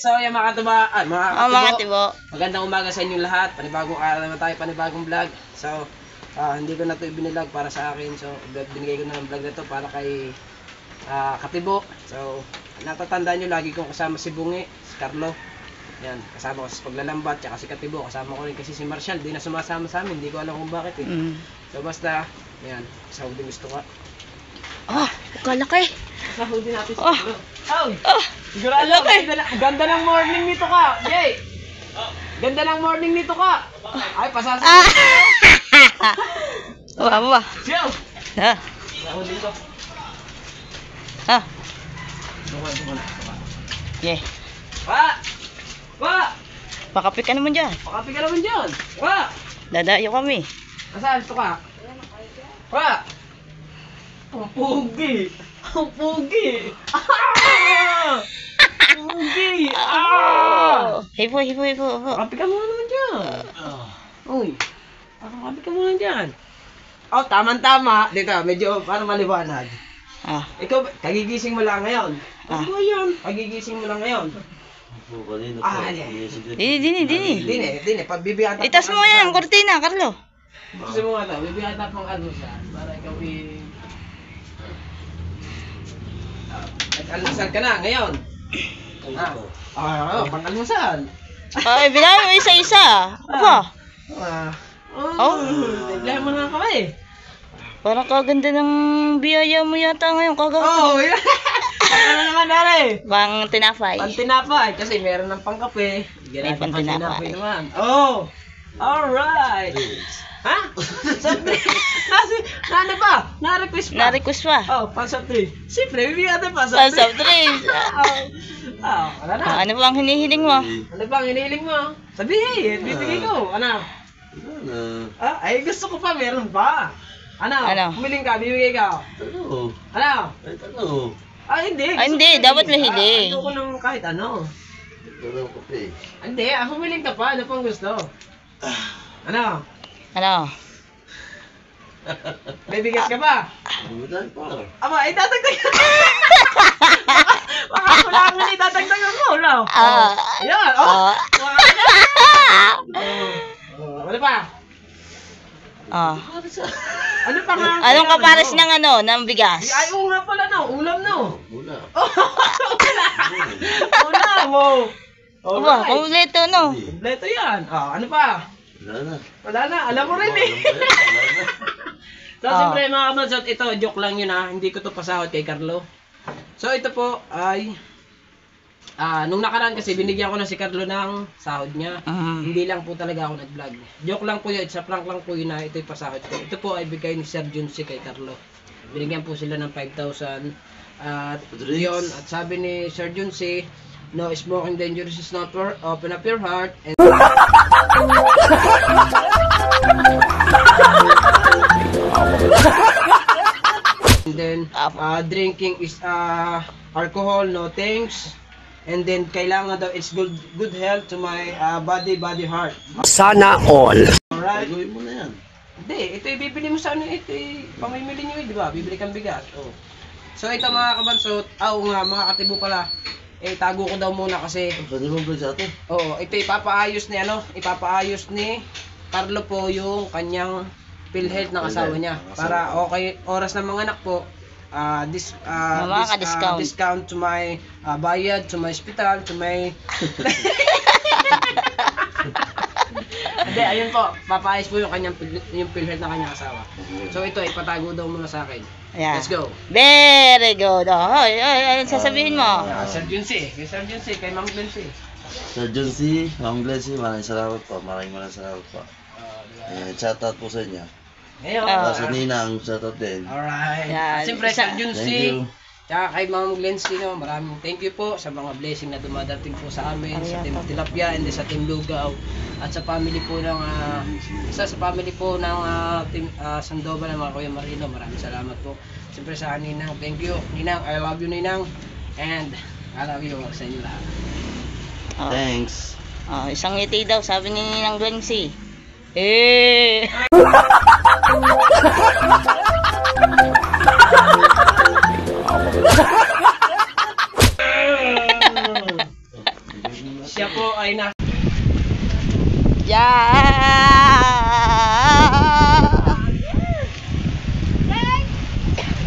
So yung mga katibaan, Mga katibo. magandang umaga sa inyong lahat. Panibagong araw naman tayo, panibagong vlog. So, hindi ko na ito ibinilag para sa akin. So, binigay ko na ng vlog na ito para kay Katibo. So, natatandaan nyo, lagi kong kasama si Bungi, si Carlo. Yan, kasama ko sa paglalambat, tsaka si Katibo. Kasama ko rin kasi si Marshall, di na sumasama sa amin. Hindi ko alam kung bakit eh. So, basta, yan, sahod din gusto ka. Kalaki. Sahod din natin si Carlo. Sigurado, ganda ng morning nito ka. Yay! Ganda ng morning nito ka. Ay, pasasabi. Ba. Siyo! Ah. Sahod dito. Ah. Duman. Yeah. Pa! Pakapit ka naman dyan. Pakapi ka naman dyan. Pa! Dadayo kami. Nasaan ito ka? Pa! Ang pugi! Ang pugi! Pugi! Hipo. Pakapi ka muna naman dyan. Uy. Pakapi ka muna dyan. Oh, tamang-tama. Dito, medyo parang maliwanag. Ikaw, kagigising mo lang ngayon. Ano yan? Kagigising mo lang ngayon. Dini. Pagbibiyata. Itas mo yan, kortina, Carlo. Kasi mo nga ito, bibiyata pang ano siya. Para ikaw nag-almusal ka na ngayon. Pang-almusal. Ay, bilay mo isa-isa. Apa? Naglahan mo na kami. Parang kaganda ng biyaya mo yata ngayon, Oo, yan. Ano naman nari? Bang tinapay. Pantinapay. Kasi meron ng pangkape. May pantinapay naman. Oh! Alright! Ha? Siyempre. Ano pa? Na-request pa? Na-request pa. Oh, pansap 3. Siyempre, bibigyan natin pansap 3. Pansap 3. Wala na. Ano ba ang hinihiling mo? Ano ba ang hinihiling mo? Sabihin, bibigay ko. Ano? Ay, gusto ko pa, meron pa. Ano? Humiling ka, bibigay ka. Ano? Hindi. Hindi, dapat mahiling. Ano ko nung kahit ano. Hindi, humiling ka pa. Ano pang gusto? Ano? May bigas ka ba? Aba, itatagtag ka. Baka kulangan itatagtag ko. Ayan. Ano pa? Ano pa nga? Anong kapares ng ng bigas? Ay, oo nga pala ulam Ulam mo. Aba, kompleto no. Kompleto yan. Ano pa? Wala na. Alam mo rin eh. So, siyempre mga kamansot, ito, joke lang yun hindi ko to pasahod kay Carlo. So, ito po ay, nung nakaraan kasi, binigyan ko na si Carlo ng sahod niya. Hindi lang po talaga ako nag-vlog. Joke lang po yun, sa prank lang po yun ito'y pasahod ko. Ito po ay bigay ni Sir Junsi kay Carlo. Binigyan po sila ng 5,000. At yun, at sabi ni Sir Junsi, no smoking dangerous is not for open up your heart. And then drinking is alcohol, no thanks. And then kailangan daw it's good health to my body, heart. Sana all. Alright. Gawin mo na yan. Hindi, ito ibibili mo sa ito pamimili nyo di ba? Bibili kang bigas. So ito mga kabansot, mga katibo pala. Tago ko daw muna kasi. Pwede mo vlog sa atin? Oo, ito ipapaayos ni Carlo po yung kanyang PhilHealth ng asawa niya. Para okay, oras ng mga anak po, discount to my bayad, to my hospital, to my... Hindi, ayun po, papaayos po yung PhilHealth ng kanyang asawa. So ito, ipatago daw muna sa akin. Ayan. Let's go. Very good. Ay, sasabihin mo. Sir Junsi, kay Ma'am Glency. Sir Junsi, Ma'am Glency, maraming salamat po. Maraming salamat po. Shoutout po sa inyo. Ngayon. Sa Ninang, shoutout din. Alright. Yeah. Siyempre, Sir Junsi. Thank you. Tsaka kay Ma'am Glency, maraming thank you po sa mga blessing na dumadating po sa amin, sa Team Tilapia and sa Team Lugaw at sa family po ng Team Sandoval ng mga Kuya Marino. Maraming salamat po. Siyempre sa Ninang, thank you. Ninang, I love you Ninang. And I love you sa inyo lahat. Thanks. Isang ngiti daw, sabi ni Ninang Glency.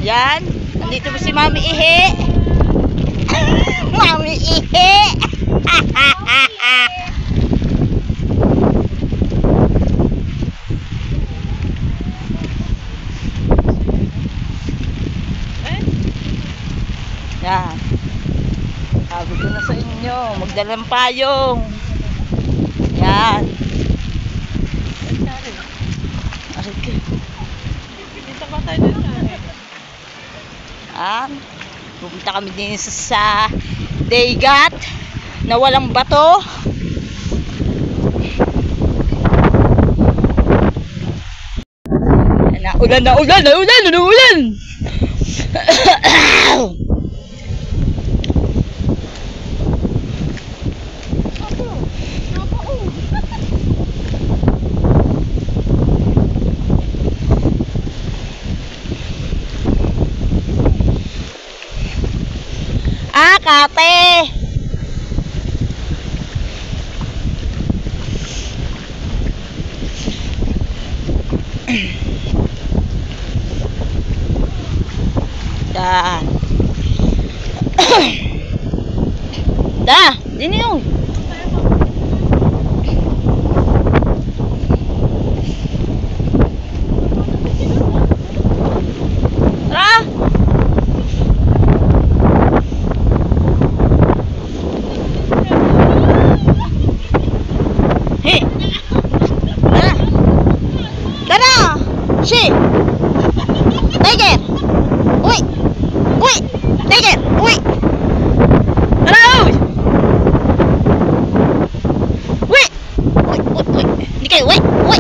Yan. Nandito po si Mami Ihi. Mami Ihi. Yan. Sabi ko na sa inyo, magdalang payong. Yan. Okay. Dito ba tayo doon? Pupunta kami din sa dagat na walang bato. Ulan na ulan na ulan na ulan. Kate. Da. Da, dini yun. Tara. Hey. Tara. Tara. Si. Tiger. Uy. Uy. Tiger. Uy. Tara. Uy. Uy. Uy. Uy. Uy. Hindi kayo. Uy. Uy.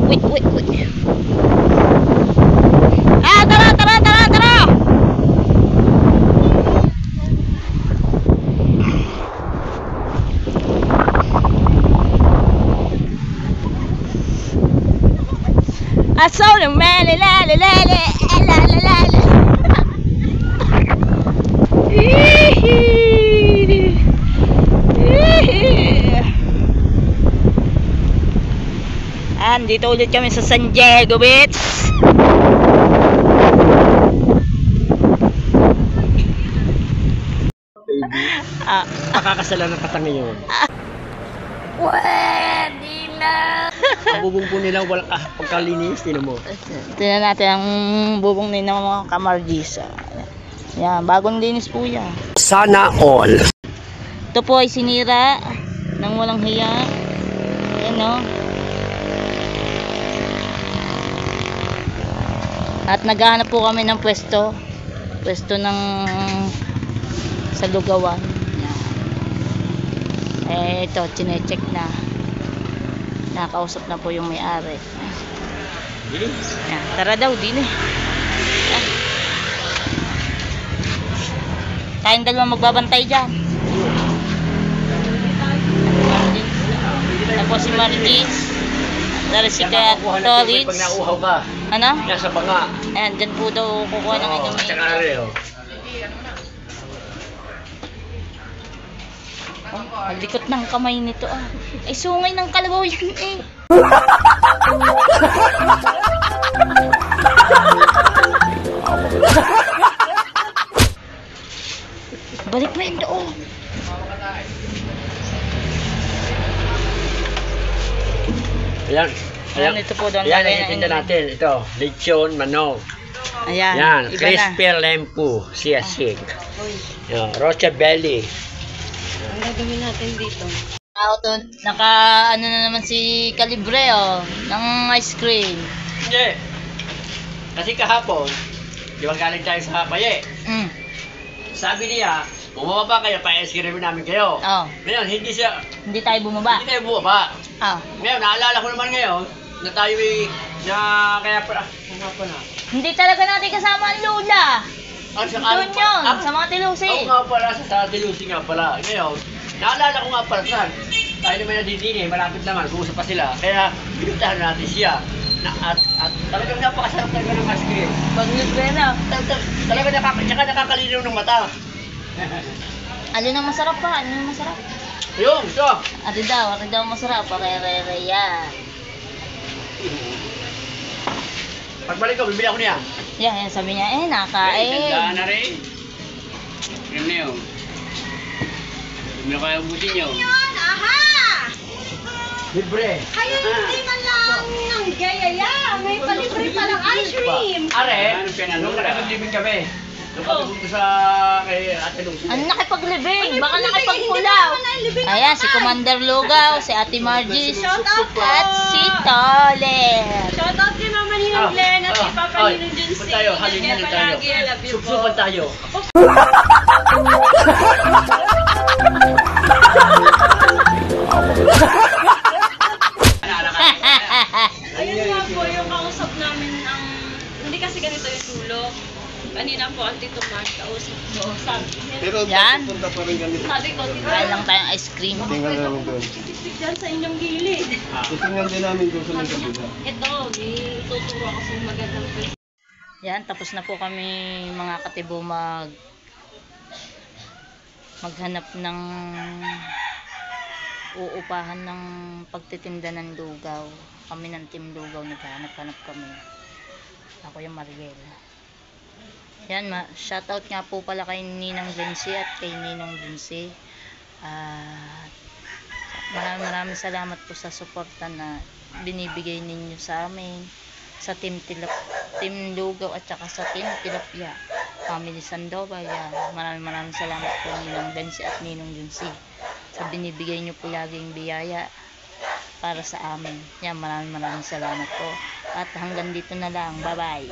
Uy. Uy. Uy. Tara. Tara. Tara. Tara. I saw the man, la la la la la la la la. Andito ulit kami sa San Diego Beach. Pakakasalan ng katangi yun. Pwede na. Ang bubong po nila walang pagkalinis, tinan mo. Tingnan natin ang bubong ni ng mga kamargisa. Yan, bagong linis po yan. Sana all. Ito po ay sinira ng walang hiya. Ayan o. At naghahanap po kami ng pwesto. Pwesto ng sa lugawan. Eh, ito, chinecheck na. Nakausap na po yung may-ari. Yan, tara daw, din eh. Yan. Tayong dalawa magbabantay dyan. Tapos si Margis. Tara si Kaya Torits. Pag nauuhaw ka, Ano? nasa banga. Ayan, dyan po daw kukuha ng inyong At saka rin, Ang likot ng kamay nito ah. Ay, sungay ng kalabaw yan eh. Balik mo yun doon. Ayan. Ayan, ito po doon. Ayan, itinda natin. Ito, lechon, manok. Ayan, Yan, iba crispy lempu, siyasik. Rocha belly. Ang gagawin natin dito. Naka ano na naman si Calibre oh, ng ice cream. Hindi. Kasi kahapon, di ba galing tayo sa Paye? Sabi niya, bumaba kayo, pa-ice cream namin kayo. Oh. Ngayon, Hindi tayo bumaba. hindi tayo bumaba. Oh. Ngayon, naalala ko naman ngayon, na tayo kaya pala, Hindi talaga natin kasama ang Lola. Doon yun, sa mga tilusi. Ako nga pala, sa tilusi nga pala. Ngayon, naalala ko nga pala saan. Tayo naman nadidini, malapit naman, kuusap pa sila. Kaya, binuntahan natin siya. At talagang napakasarap talaga ng ice cream. Pag-libre na. Talaga nakakalinaw ng mata. Alin ang masarap pa? Alin ang masarap? Yung, ito. Ate daw masarap. Pare-re-re yan. Pagbalik ko, bibili ako niya. Yan, sabi niya, nakain. Tandaan na rin. Yan na yun. Hindi na kaya ubusin nyo. Libre. Ay, hindi man lang ng gayaya. May palibre palang ice cream. Are, Ano pinanong nung nakapag-living kami. Doon kami punta sa kay Ate Lungsod. Ano nakipaglibing? Baka nakipagpulaw. Ayan, si Commander Lugaw, si Ate Margie, at si Toler. Shoutout kay Mama Ninong Glenn at kay Papa Ay, Ninong Junsi. punta tayo, halin Kaya tayo. palagi, I love you po. Supsupan tayo. Ayun nga po yung kausap namin ang... Hindi kasi ganito yung tulog. Kanina po ang Tito Mark kausap ko. Yan. Sabi ko, Tito, Kain lang tayong ice cream. pwede ako titig dyan sa inyong gilid. Tutungan din namin doon sa may kabila. Ito, ituturo ako sa magandang place. Yan, tapos na po kami mga katibo maghanap ng uupahan ng pagtitinda ng lugaw. Kami ng Team Lugaw, naghanap-hanap kami. Ako yung Mariel. Yan, shoutout nga po pala kay Ninang Jensi at kay Ninong Junsi. Maraming salamat po sa suporta na binibigay ninyo sa amin, sa Team Lugaw at saka sa Team Tilapia, Family Sandoval. Yan, maraming salamat po Ninang Jensi at Ninong Junsi sa binibigay nyo po laging biyaya para sa amin. Yan, maraming salamat po. At hanggang dito na lang. Bye-bye.